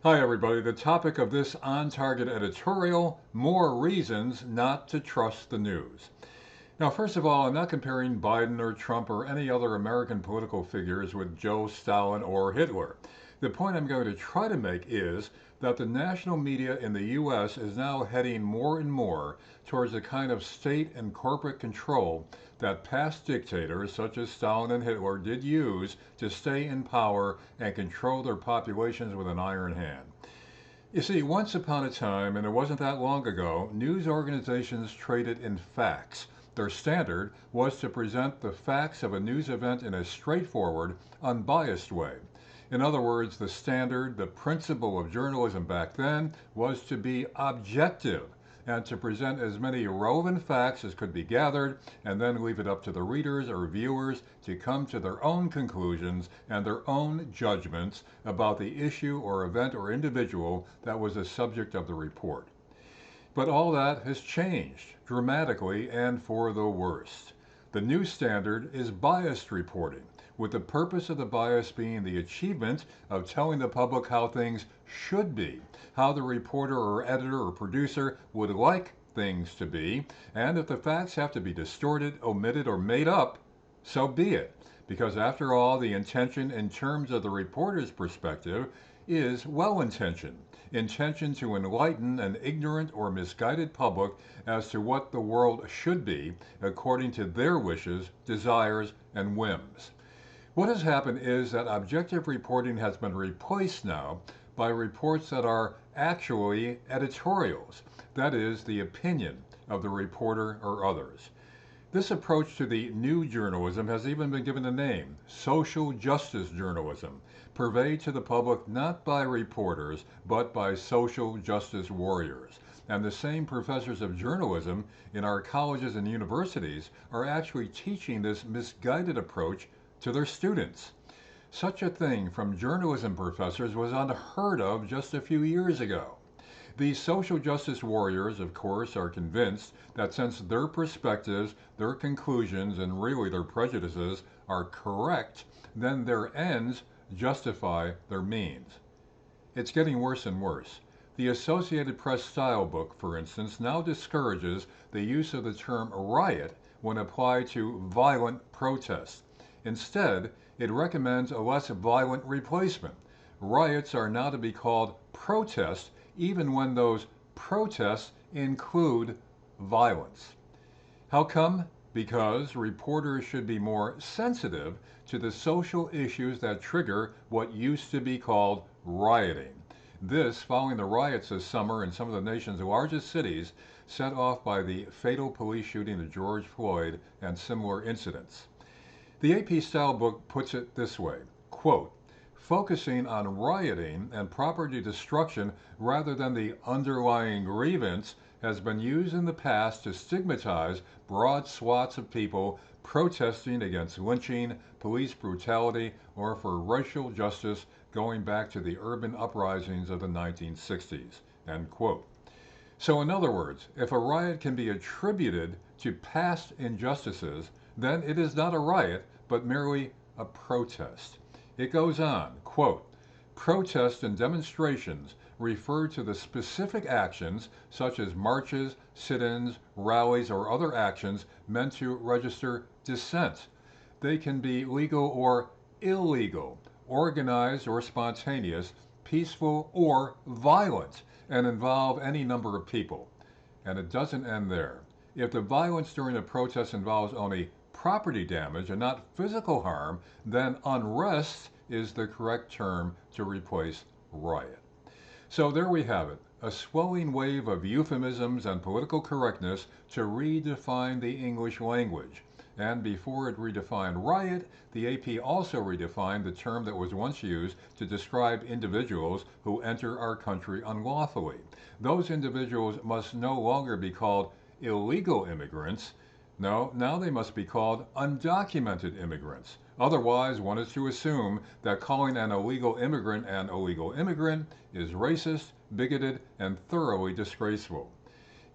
Hi, everybody. The topic of this On Target editorial, more reasons not to trust the news. Now, first of all, I'm not comparing Biden or Trump or any other American political figures with Joe Stalin or Hitler. The point I'm going to try to make is that the national media in the U.S. is now heading more and more towards the kind of state and corporate control that past dictators such as Stalin and Hitler did use to stay in power and control their populations with an iron hand. You see, once upon a time, and it wasn't that long ago, news organizations traded in facts. Their standard was to present the facts of a news event in a straightforward, unbiased way. In other words, the standard, the principle of journalism back then was to be objective and to present as many relevant facts as could be gathered and then leave it up to the readers or viewers to come to their own conclusions and their own judgments about the issue or event or individual that was the subject of the report. But all that has changed dramatically and for the worst. The new standard is biased reporting, with the purpose of the bias being the achievement of telling the public how things should be, how the reporter or editor or producer would like things to be, and if the facts have to be distorted, omitted, or made up, so be it. Because after all, the intention in terms of the reporter's perspective is well-intentioned, intention to enlighten an ignorant or misguided public as to what the world should be according to their wishes, desires, and whims. What has happened is that objective reporting has been replaced now by reports that are actually editorials, that is, the opinion of the reporter or others. This approach to the new journalism has even been given a name, social justice journalism, purveyed to the public not by reporters, but by social justice warriors. And the same professors of journalism in our colleges and universities are actually teaching this misguided approach to their students. Such a thing from journalism professors was unheard of just a few years ago. These social justice warriors, of course, are convinced that since their perspectives, their conclusions, and really their prejudices are correct, then their ends justify their means. It's getting worse and worse. The Associated Press style book, for instance, now discourages the use of the term riot when applied to violent protest. Instead, it recommends a less violent replacement. Riots are now to be called protests even when those protests include violence. How come? Because reporters should be more sensitive to the social issues that trigger what used to be called rioting. This following the riots this summer in some of the nation's largest cities set off by the fatal police shooting of George Floyd and similar incidents. The AP style book puts it this way, quote, focusing on rioting and property destruction rather than the underlying grievance has been used in the past to stigmatize broad swaths of people protesting against lynching, police brutality, or for racial justice going back to the urban uprisings of the 1960s, end quote. So in other words, if a riot can be attributed to past injustices, then it is not a riot, but merely a protest. It goes on, quote, protests and demonstrations refer to the specific actions such as marches, sit-ins, rallies, or other actions meant to register dissent. They can be legal or illegal, organized or spontaneous, peaceful or violent, and involve any number of people. And it doesn't end there. If the violence during a protest involves only property damage and not physical harm, then unrest is the correct term to replace riot. So there we have it, a swelling wave of euphemisms and political correctness to redefine the English language. And before it redefined riot, the AP also redefined the term that was once used to describe individuals who enter our country unlawfully. Those individuals must no longer be called illegal immigrants. No, now they must be called undocumented immigrants. Otherwise, one is to assume that calling an illegal immigrant is racist, bigoted, and thoroughly disgraceful.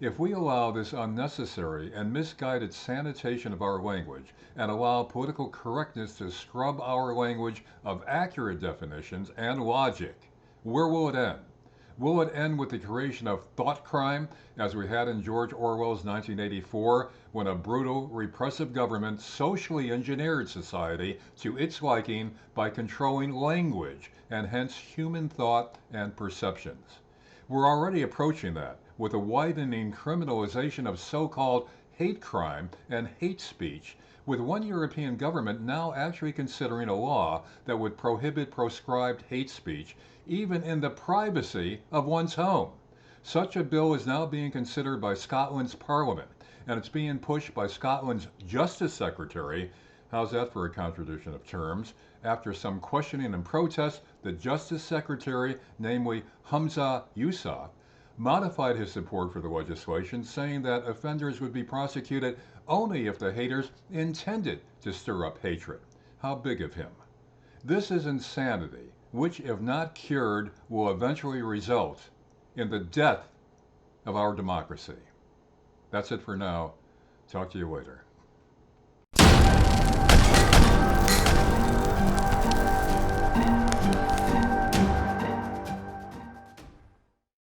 If we allow this unnecessary and misguided sanitation of our language and allow political correctness to scrub our language of accurate definitions and logic, Where will it end? Will it end with the creation of thought crime, as we had in George Orwell's 1984, when a brutal, repressive government socially engineered society to its liking by controlling language and hence human thought and perceptions? We're already approaching that with a widening criminalization of so-called hate crime and hate speech, with one European government now actually considering a law that would prohibit proscribed hate speech even in the privacy of one's home. Such a bill is now being considered by Scotland's Parliament, and it's being pushed by Scotland's Justice Secretary. How's that for a contradiction of terms? After some questioning and protest, the Justice Secretary, namely Humza Yousaf, modified his support for the legislation, saying that offenders would be prosecuted only if the haters intended to stir up hatred. How big of him? This is insanity, which, if not cured, will eventually result in the death of our democracy. That's it for now. Talk to you later.